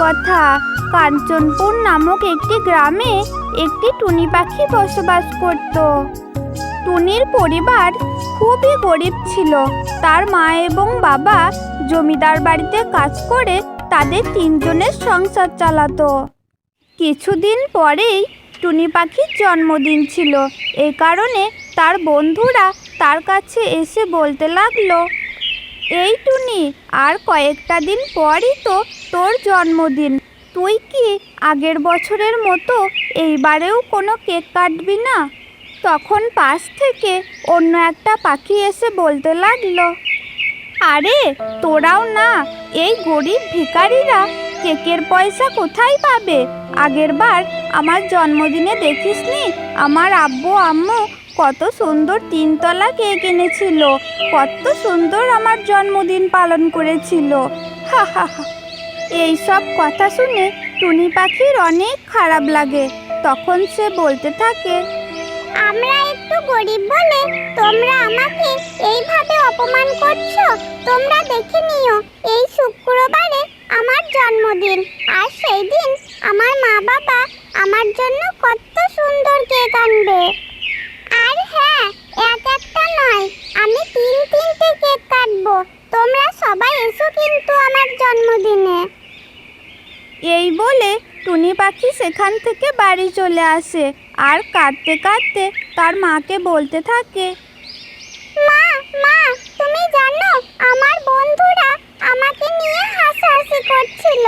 কথা। কাঞ্চনপুর নামক একটি গ্রামে একটি টুনি পাখি বসবাস করত। টুনির পরিবার খুবই গরিব ছিল। তার মা এবং বাবা জমিদার বাড়িতে কাজ করে তাদের তিনজনের সংসার চালাতো। কিছুদিন পরেই টুনি পাখির জন্মদিন ছিল। এই কারণে তার বন্ধুরা তার কাছে এসে বলতে লাগলো, এই টুনি, আর কয়েকটা দিন পরই তো তোর জন্মদিন। তুই কি আগের বছরের মতো এইবারেও কোনো কেক কাটবি না? তখন পাশ থেকে অন্য একটা পাখি এসে বলতে লাগলো, আরে তোরাও না, এই গরিব ভিখারিরা কেকের পয়সা কোথায় পাবে? আগেরবার আমার জন্মদিনে দেখিসনি আমার আব্বু আম্মু কত সুন্দর 3তলা কেক এনেছিল, কত সুন্দর আমার জন্মদিন পালন করেছিল। হা হা হা। এইসব কথা শুনে টুনি পাখির অনেক খারাপ লাগে। তখন সে বলতে থাকে, আমরা একটু গরিব বলে তোমরা আমাকে এইভাবে অপমান করছো। তোমরা দেখে নিও, এই শুক্রবারে আমার জন্মদিন, আর সেই দিন আমার মা বাবা আমার জন্য কত সুন্দর কেক আনবে। আর হ্যাঁ, একটা নয়, আমি 3টে কেক কাটবো। তোমরা সবাই এসো কিন্তু আমার জন্মদিনে। এই বলে টুনি পাখি সেখান থেকে বাড়ি চলে আসে আর কাঁদতে কাঁদতে তার মাকে বলতে থাকে, মা মা, তুমি জানো আমার বন্ধুরা আমাকে নিয়ে হাসাহাসি করছিল।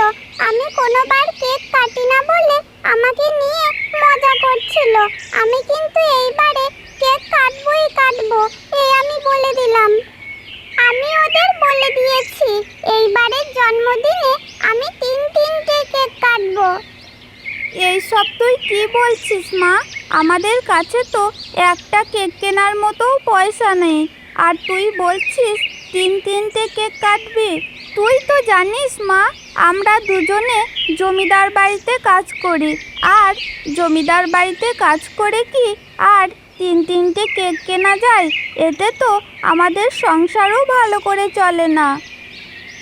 আমি কোনোবার কেক কাটি না বলে আমাকে নিয়ে মজা করছিল। আমি কিন্তু এইবারে কেক কাটবই কাটবো, এই আমি বলে দিলাম। আমি ওদের বলে দিয়েছি এইবারের জন্মদিনে আমি 3টে কেক কাটবো। এইসব তুই কি বলছিস মা? আমাদের কাছে তো একটা কেক কেনার মতোও পয়সা নেই, আর তুই বলছিস 3টে কেক কাটবি? তুই তো জানিস মা, আমরা দুজনে জমিদার বাড়িতে কাজ করি, আর জমিদার বাড়িতে কাজ করে কি আর 3টে কেক কেনা যায়? এতে তো আমাদের সংসারও ভালো করে চলে না।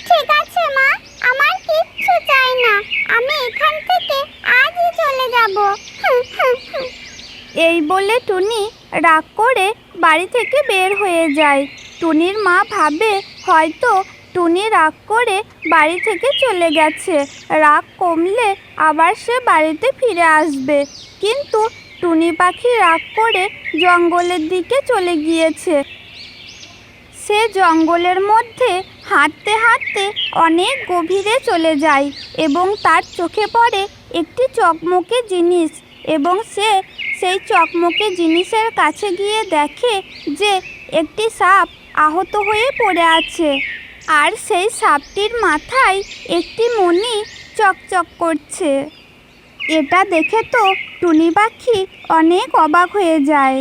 ঠিক আছে মা, আমার কিচ্ছু চাই না, আমি এখান থেকে আজই চলে যাব। এই বলে টুনি রাগ করে বাড়ি থেকে বের হয়ে যায়। টুনির মা ভাবে হয়তো টুনি রাগ করে বাড়ি থেকে চলে গেছে, রাগ কমলে আবার সে বাড়িতে ফিরে আসবে। কিন্তু টুনি পাখি রাগ করে জঙ্গলের দিকে চলে গিয়েছে। সে জঙ্গলের মধ্যে হাঁটতে হাঁটতে অনেক গভীরে চলে যায় এবং তার চোখে পড়ে একটি চকমকে জিনিস, এবং সে সেই চকমকে জিনিসের কাছে গিয়ে দেখে যে একটি সাপ আহত হয়ে পড়ে আছে, আর সেই সাপটির মাথায় একটি মণি চকচক করছে। এটা দেখে তো টুনি পাখি অনেক অবাক হয়ে যায়।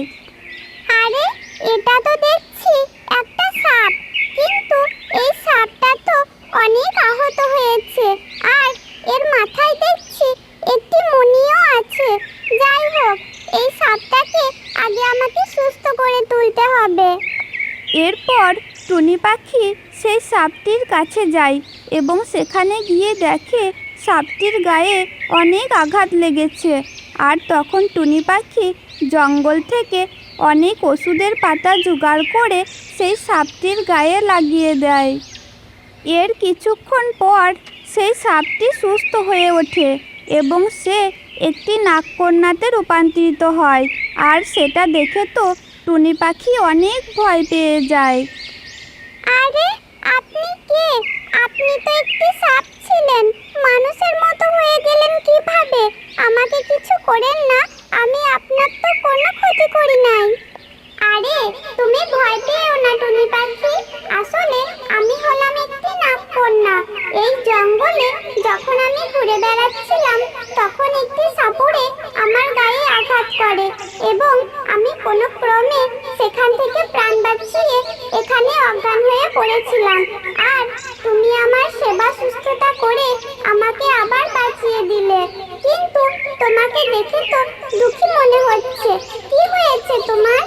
আরে, এটা তো দেখছি একটা সাপ, কিন্তু এই সাপটা তো অনেক আহত হয়েছে, আর এর মাথায় দেখছি একটি মণিও আছে। যাই হোক, এই সাপটাকে আগে আমাকে সুস্থ করে তুলতে হবে। এরপর টুনি পাখি সেই সাপটির কাছে যায় এবং সেখানে গিয়ে দেখে সাপটির গায়ে অনেক আঘাত লেগেছে। আর তখন টুনি পাখি জঙ্গল থেকে অনেক ওষুধের পাতা জোগাড় করে সেই সাপটির গায়ে লাগিয়ে দেয়। এর কিছুক্ষণ পর সেই সাপটি সুস্থ হয়ে ওঠে এবং সে একটি নাগকন্যাতে রূপান্তরিত হয়, আর সেটা দেখে তো টুনি পাখি অনেক ভয় পেয়ে যায়। আরে, আপনি কে? আপনি তো একটি সাপ ছিলেন, মানুষের মতো হয়ে গেলেন কিভাবে? আমাকে কিছু করেন না, আমি আপনার তো কোনো ক্ষতি করি নাই। আরে, তুমি ভয় পেও না টুনি পাখি, আসলে আমি হলাম একটি নাগকন্যা। এই জঙ্গলে যখন আমি ঘুরে বেড়াচ্ছিলাম তখন একটি সাপুড়ে আমার গায়ে আঘাত করে এবং আমি কোনো ক্রমে সেখান থেকে প্রাণ বাঁচিয়ে এখানে অজ্ঞান হয়ে পড়েছিলাম, আর তুমি আমার সেবা শুশ্রূষা করে আমাকে আবার বাঁচিয়ে দিলে। কিন্তু তোমাকে দেখে তো দুঃখী মনে হচ্ছে, কি হয়েছে তোমার?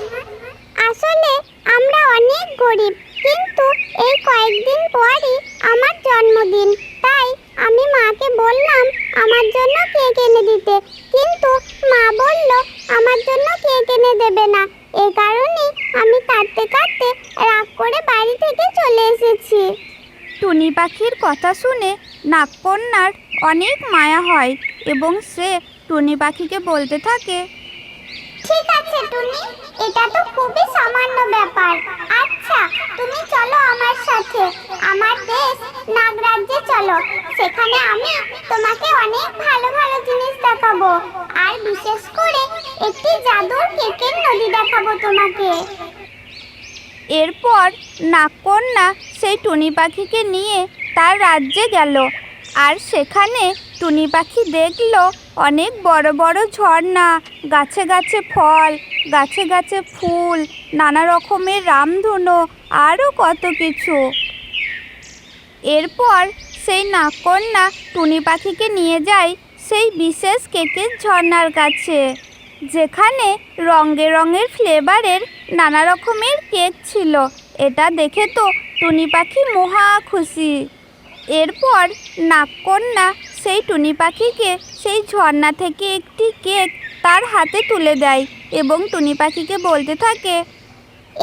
আসলে আমরা অনেক গরিব, কিন্তু এই কয়েকদিন পরই আমার জন্মদিন, তাই আমি মাকে বললাম এই কারণে আমি কাঁদতে কাঁদতে রাগ করে বাড়ি থেকে চলে এসেছি। টুনি পাখির কথা শুনে নাগকন্যার অনেক মায়া হয় এবং সে টুনি পাখিকে বলতে থাকে, ঠিক আছে টুনি, এটা তো খুবই সামান্য ব্যাপার। আচ্ছা, তুমি চলো আমার সাথে আমার দেশ নাগরাজ্যে চলো। সেখানে আমি তোমাকে অনেক ভালো ভালো জিনিস দেখাবো, আর বিশেষ করে একটি জাদুর কেকের নদী দেখাবো তোমাকে। এরপর নাগকন্যা সেই টুনি পাখিকে নিয়ে তার রাজ্যে গেল। আর সেখানে টুনি পাখি দেখল অনেক বড় বড় ঝর্ণা, গাছে গাছে ফল, গাছে গাছে ফুল, নানা রকমের রামধনু, আরও কত কিছু। এরপর সেই নাগকন্যা টুনি পাখিকে নিয়ে যায় সেই বিশেষ কেকের ঝর্ণার কাছে, যেখানে রঙে রঙের ফ্লেভারের নানা রকমের কেক ছিল। এটা দেখে তো টুনি পাখি মহা খুশি। এরপর নাগকন্যা সেই টুনি পাখিকে সেই ঝর্ণা থেকে একটি কেক তার হাতে তুলে দেয় এবং টুনি পাখিকে বলতে থাকে,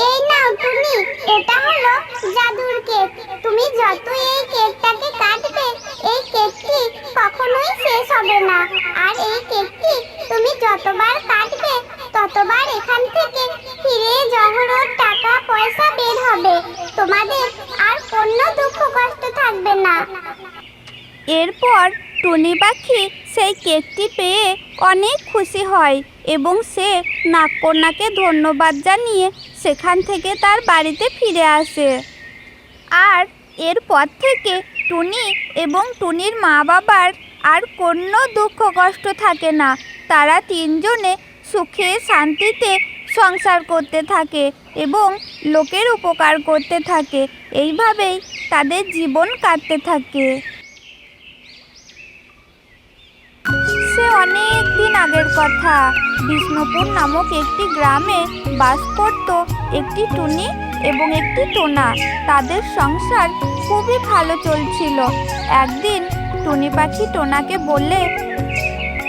এই নাও টুনি, এটা হলো জাদুর কেক। তুমি যত এই কেকটাকে কাটবে, এই কেকটি কখনোই শেষ হবে না। আর এই কেকটি তুমি যতবার কাটবে ততবার এখান থেকে হিরে জহরত টাকা পয়সা বের হবে। তোমাদের আর কোনো দুঃখ কষ্ট থাকবে না। এরপর টুনি পাখি সেই কেকটি পেয়ে অনেক খুশি হয় এবং সে নাগকন্যাকে ধন্যবাদ জানিয়ে সেখান থেকে তার বাড়িতে ফিরে আসে। আর এরপর থেকে টুনি এবং টুনির মা বাবার আর কোনো দুঃখ কষ্ট থাকে না। তারা তিনজনে সুখে শান্তিতে সংসার করতে থাকে এবং লোকের উপকার করতে থাকে। এইভাবেই তাদের জীবন কাটতে থাকে। সে অনেক দিন আগের কথা। বিষ্ণুপুর নামক একটি গ্রামে বাস করত একটি টুনি এবং একটি টোনা। তাদের সংসার খুবই ভালো চলছিল। একদিন টুনি পাখি টোনাকে বললে,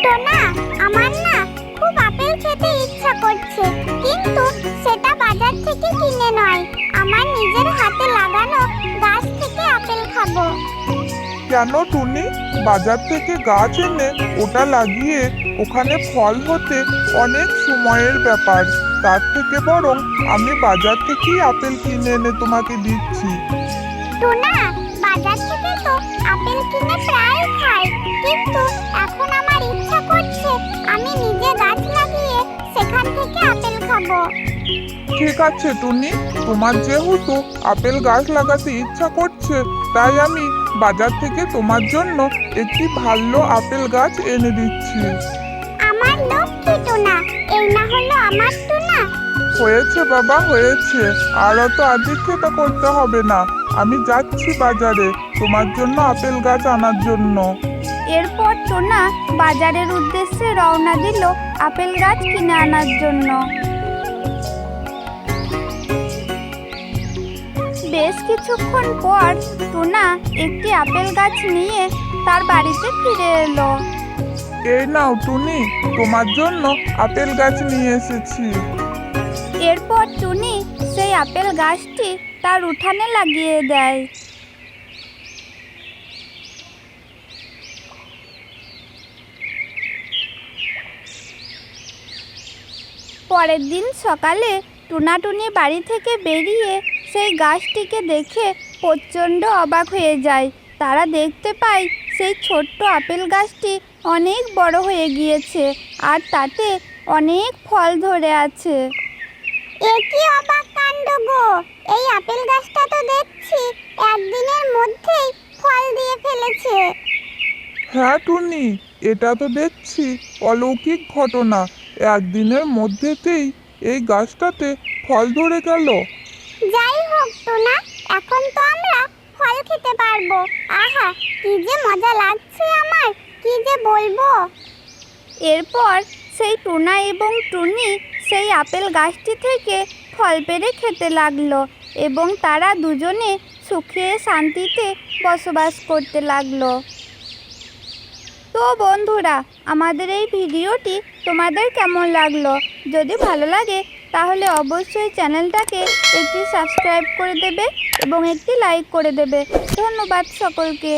টোনা, আমার না খুব আপেল খেতে ইচ্ছা করছে, কিন্তু সেটা বাজার থেকে কিনে নয়, আমার নিজের হাতে লাগানো গাছ থেকে আপেল খাবো। কেন টুনি? বাজার থেকে গাছ এনে ওটা লাগিয়ে ওখানে ফল হতে অনেক সময়ের ব্যাপার। তার থেকে বরং আমি বাজার থেকেই আপেল কিনে এনে তোমাকে দিচ্ছি। টোনা, বাজার থেকে তো আপেল কিনে প্রায় খাই, কিন্তু এখন আমার ইচ্ছা করছে আমি নিজে গাছ লাগিয়ে সেখান থেকে আপেল খাবো। ঠিক আছে টুনি, তোমার যেহেতু আপেল গাছ লাগাতে ইচ্ছা করছে, তাই আমি বাজার থেকে তোমার জন্য একটি ভালো আপেল গাছ এনে দিচ্ছি। আমার লক্ষ্মী টোনা, এই না হলো আমার টোনা। হয়েছে বাবা, হয়েছে। আর অত আদিক্ষেতা করতে হবে না। আমি যাচ্ছি বাজারে তোমার জন্য আপেল গাছ আনার জন্য। এরপর টোনা বাজারের উদ্দেশ্যে রওনা দিল আপেল গাছ কিনে আনার জন্য। বেশ কিছুক্ষণ পর টোনা একটি আপেল গাছ নিয়ে তার বাড়িতে ফিরে এলো। এই নাও টুনি, তোমার জন্য আপেল গাছ নিয়ে এসেছি। এরপর টুনি সেই আপেল গাছটি তার উঠানে লাগিয়ে দেয়। পরের দিন সকালে টুনাটুনি বাড়ি থেকে বেরিয়ে সেই গাছটিকে দেখে প্রচণ্ড অবাক হয়ে যায়। তারা দেখতে পায় সেই ছোট্ট আপেল গাছটি অনেক বড় হয়ে গিয়েছে আর তাতে অনেক ফল ধরে আছে। এ কি অবাক কাণ্ড গো! এই আপেল গাছটা তো দেখছি একদিনের মধ্যেই ফল দিয়ে ফেলেছে। হ্যাঁ টুনি, এটা তো দেখছি অলৌকিক ঘটনা। একদিনের মধ্যেতেই এই গাছটাতে ফল ধরে গেল। যাই হোক টোনা, এখন তো আমরা ফল খেতে পারবো। আহা, কি যে মজা লাগছে আমার, কি যে বলবো। এরপর সেই টোনা এবং টুনি সেই আপেল গাছটি থেকে ফল পেড়ে খেতে লাগলো এবং তারা দুজনে সুখে শান্তিতে বসবাস করতে লাগলো। তো বন্ধুরা, আমাদের এই ভিডিওটি তোমাদের কেমন লাগলো? যদি ভালো লাগে তাহলে অবশ্যই চ্যানেলটাকে একটি সাবস্ক্রাইব করে দেবে এবং একটি লাইক করে দেবে। ধন্যবাদ সকলকে।